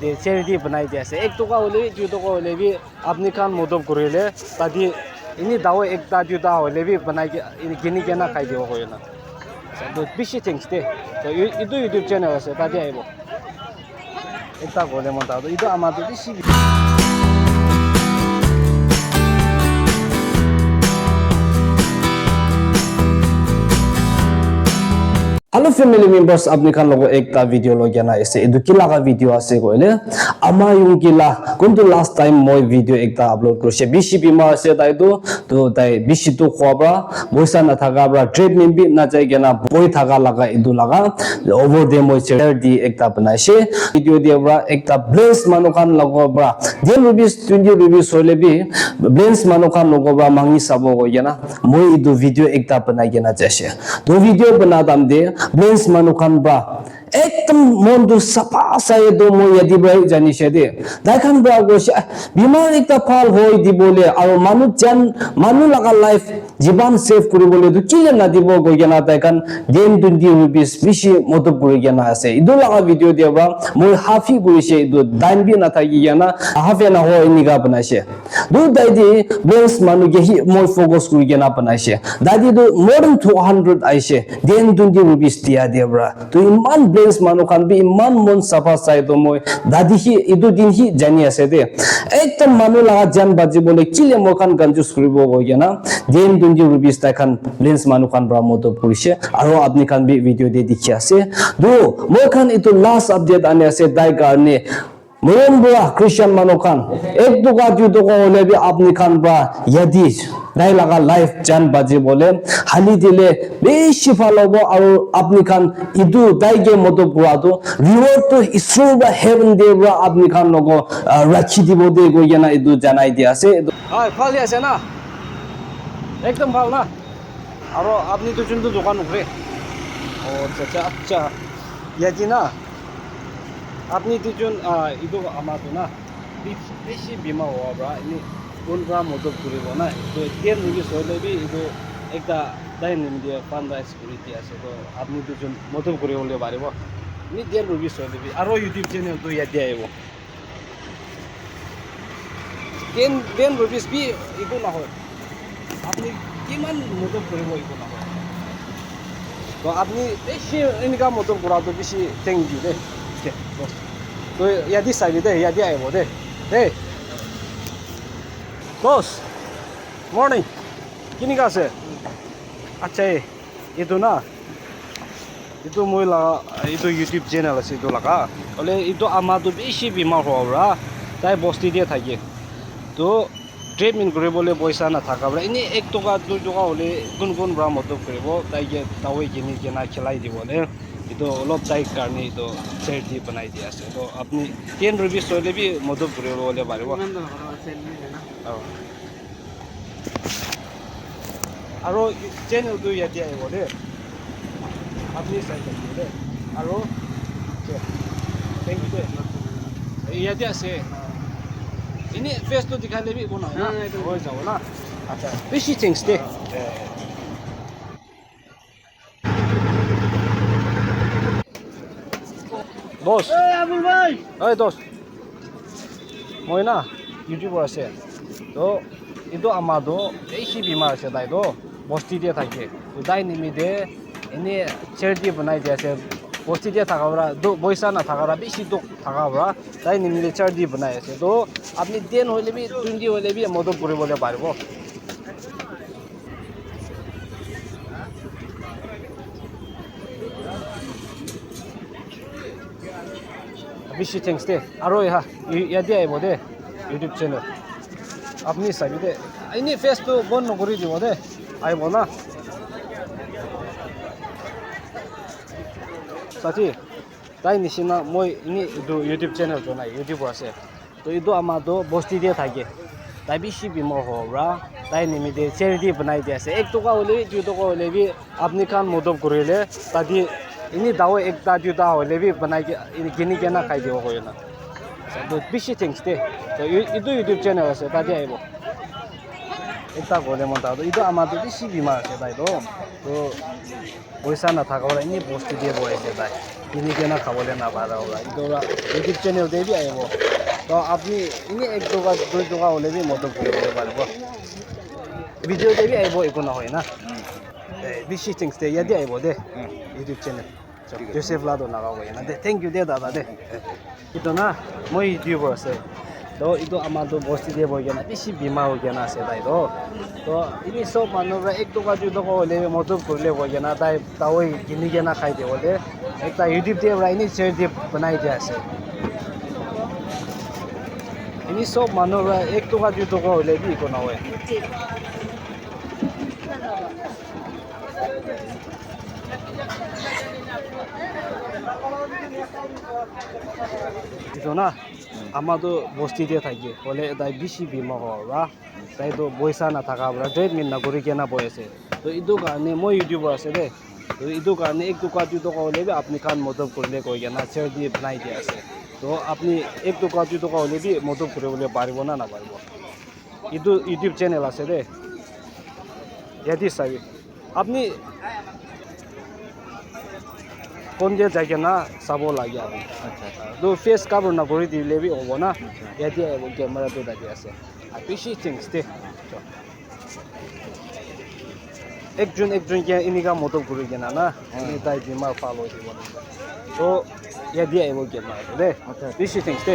दे charity बनाई दिया से एक तो का होले जो तो का होले भी अपनी खान मदद करेले ताकि इन्हीं दाव एक ता जो ता होले भी बनाई के इन्हीं गिनी के ना खाई दियो कोई ना तो बिशी थिंग्स दे तो इधर यूट्यूब चैनल से ताकि आइबो एक ता होले मन ता तो इधर आमा तो बिशी Hello family members, apni khan logo ekta video lo gana ase edu kila ka video ase koile ama yung kila kuntu last time moi video ekta upload korise bishi bima ase tai to tai bishi to khobra boisa na thaga bra treatment bi na jai gana boi thaga laga edu laga over the moi share di ekta banaise video dia bra ekta bless manu khan logo bra 10 rupees 20 rupees hole bi bless manu khan logo bra mangi sabo go gana moi edu video ekta banai gana jase to video bana dam de Bless manukan ba ekdam mondu sapa saye do mo yadi brai jani shede dakhan bra go bimar ekta phal hoi di bole aro manu jan manu laga life jiban save kuri bole du kile na dibo go gena dakhan 10-20 rupees bishi moto kuri gena ase idu laga video dia bra moi hafi guri she idu dan bi na thagi gena half na ho iniga banase du dai di bless manu ge hi moi focus kuri gena banase dadi du more than 200 aise 10-20 rupees dia dia bra to iman bless manu khan bi iman mon safa sai to moi dadi hi idu din hi jani ase de ekdam manu laga jan baji bole kile mo khan ganjus kuribo go gena 10-20 rupees ta khan bless manu khan bra moto purise aro apni khan bi video de dikhi ase do mo khan itu last update ane ase dai garne Murunbura Christian Manokan ek duka ju duka hole bi apni khan ba yadi dai laga life jan baji bole hali dile beshi falobo aru apni khan idu dai ge moto pura to reward to isro ba heaven de bra apni khan logo rakhi dibo de go yana idu janai dia ase ha phali ase na ekdam phal na aro apni to jundu dukan ukre o acha yadi na আপনি দুজন ইদো আমাতো না বেশি বিমা হওয়া ইনি কোনরা মদত করিব না তো দেন রুগী হইলেবি ইদো একটা দাইন নিমিয়ে পান্ডা সিকিউরিটি আছে তো আপনি দুজন মদত করে হলে পারিব নি দেন রুগী হইলেবি আর ইউটিউব চ্যানেল তো ইয়া দিয়ে আইব দেন রুগী বি ইদো না হয় আপনি কিমান মদত করিব ইদো না হয় তো আপনি বেশি ইনকাম মদত করা তো বেশি thank U De Okay, boss. So, yadi sabi de, yadi ayo de. Hey. Boss. Morning. Kini ka ase? Acha itu na. Itu moi la itu YouTube channel ase itu laga. Ole itu amado beshi bimar hobra. Tai bosti dia thake. To treatment koribole paisa na thakabra. Ini 1 toka 2 toka hole gun bra moto koribo. Tai ge tawe gini gena khilai dibole. itu olop tai karni itu charity banai dia ase to apni 10 rupees hole bi modop koribo bole paribo aro channel tu yati aibo de apni sai de aro thank you de yati ase ini face to dikhale bi bona na hoi jao na acha beshi things de Boss. Hey Abul bhai. Hey dost. Moi na YouTuber ase. To ido amado beshi bimar ase dai do bosti dia thake. To dai nimi de ini charity banai dia ase. Bosti dia thakabra do boisa na thakara beshi do thakabra dai nimi de charity banai ase. To apni den hole bi 20 hole bi modo pore bole paribo. Bishi things de aro ya yadi aibo de YouTube channel apni sabi de ini face to bon no kori dibo de aibo na sati tai nishina moi ini do YouTube channel to na YouTube ase to ido amado bosti de thake tai bishi bimo hobra tai nimi de charity banai de ase 1 toka hole 2 toka hole bi apni khan modob korile tadi ini dawo ekta juta hole bi banai ke ini gini gena khai dibo koyo na so bishi things de to idu YouTube channel ase tadi aibo একটা গলে মন তাও ইতো আমাদের বেশি বিমা আছে তাই তো তো পয়সা না থাকা ওরা এমনি বস্তু দিয়ে বয়েছে তাই কিনে কেনা খাবলে না পারা ওরা কিন্তু ওরা ইউটিউব চ্যানেল দেবি আইব তো আপনি এমনি 1 টাকা 2 টাকা হলে বি মদত করে দিতে পারবো ভিডিও দেবি আইব একো না হয় না বেশি থিংস দে ইয়াদি আইব দে ইউটিউব চ্যানেল জোসেফ লাদো নাগাও না দে থ্যাংক ইউ দে দাদা দে ইতো না মই ইউটিউবার আছে তো ইটো আমাৰতো বস্তি দিয়ে বৈ কেনে বেছি বীমা হৈ কেনে আছে তাই তো এনে চব মানুহবোৰে 1 টকা 2 টকা হ'লে মদত কৰিলে বৈ কেনে তাই তাৱৈ কিনি কেনে খাই দিয়ে হ'লে একটা ইউটিউব দিয়ে এনে শ্বেয়াৰ দিয়ে বনাই দিয়া আছে এনে চব মানুহবোৰে 1 টকা 2 টকা হ'লে বি একো নহয় itu na amado bosti dia thaki hole dai bishi bima hora dai to boisa na thaka bra date min na gori kena boyese to idu karone moi youtuber ase de to idu karone 1 টাকা 2 টাকা hole bi apni khan modab korile koi kena share di banai dia ase to apni 1 টাকা 2 টাকা hole bi modab koribole paribo na paribo idu youtube channel ase de yadi sabi apni কোন যে জায়গা না চাব লাগে আমি তো ফেস কাভার না করে দিলে বি হবো না ইয়াতে ক্যামেরা তো দাঁড়িয়ে আছে আর বেশি থিংস দে একজন একজনকে এনেকা মতো করে কেনা না এনে তাই বিমার ফালো দিব তো ইয়াতে আইব ক্যামেরা দে বেশি থিংস দে